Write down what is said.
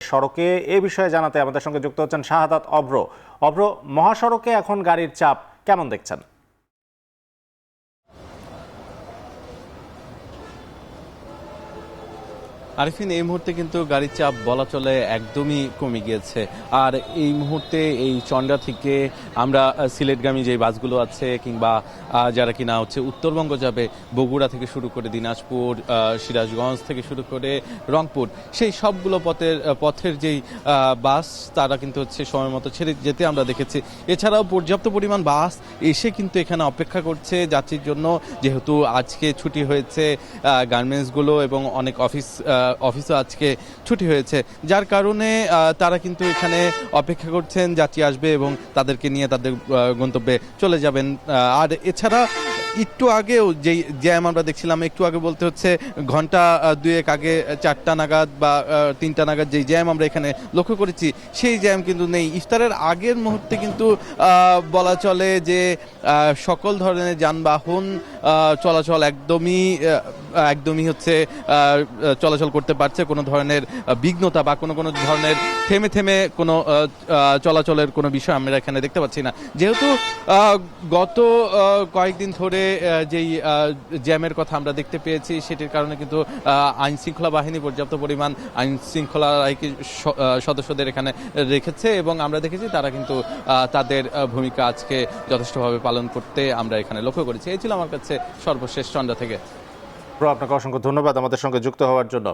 সড়কে এ বিষয়ে জানাতে আমাদের সঙ্গে যুক্ত হচ্ছেন শাহাদাত অভ্র। অভ্র, মহাসড়কে এখন গাড়ির চাপ কেমন দেখছেন? আরিফিন, এই মুহূর্তে কিন্তু গাড়ির চাপ বলা চলে একদমই কমে গিয়েছে। আর এই মুহূর্তে এই চন্ডা থেকে আমরা সিলেটগামী যে বাসগুলো আছে কিংবা যারা কিনা হচ্ছে উত্তরবঙ্গ যাবে, বগুড়া থেকে শুরু করে দিনাজপুর, সিরাজগঞ্জ থেকে শুরু করে রংপুর, সেই সবগুলো পথের যেই বাস তারা কিন্তু হচ্ছে সময় মতো ছেড়ে যেতে আমরা দেখেছি। এছাড়াও পর্যাপ্ত পরিমাণ বাস এসে কিন্তু এখানে অপেক্ষা করছে যাত্রীর জন্য, যেহেতু আজকে ছুটি হয়েছে গার্মেন্টসগুলো এবং অনেক অফিসও আজকে ছুটি হয়েছে, যার কারণে তারা কিন্তু এখানে অপেক্ষা করছেন যাত্রী আসবে এবং তাদেরকে নিয়ে তাদের গন্তব্যে চলে যাবেন। আর এছাড়া একটু আগেও যেই জ্যাম আমরা দেখছিলাম, একটু আগে বলতে হচ্ছে ঘন্টা দুয়েক আগে 4টা নাগাদ বা 3টা নাগাদ যেই জ্যাম আমরা এখানে লক্ষ্য করেছি, সেই জ্যাম কিন্তু নেই। ইফতারের আগের মুহূর্তে কিন্তু বলা চলে যে সকল ধরনের যানবাহন চলাচল একদমই হচ্ছে চলাচল করতে পারছে। কোনো ধরনের বিঘ্নতা বা কোনো ধরনের থেমে কোনো চলাচলের কোনো বিষয় আমরা এখানে দেখতে পাচ্ছি না। যেহেতু গত কয়েকদিন ধরে যেই জ্যামের কথা আমরা দেখতে পেয়েছি, সেটির কারণে কিন্তু আইন শৃঙ্খলা বাহিনী পর্যাপ্ত পরিমাণ আইন শৃঙ্খলা সদস্যদের এখানে রেখেছে এবং আমরা দেখেছি তারা কিন্তু তাদের ভূমিকা আজকে যথেষ্টভাবে পালন করতে আমরা এখানে লক্ষ্য করেছি। এই ছিল আমার কাছে সর্বশেষ চন্ডা থেকে। আপনাকে অসংখ্য ধন্যবাদ আমাদের সঙ্গে যুক্ত হওয়ার জন্য।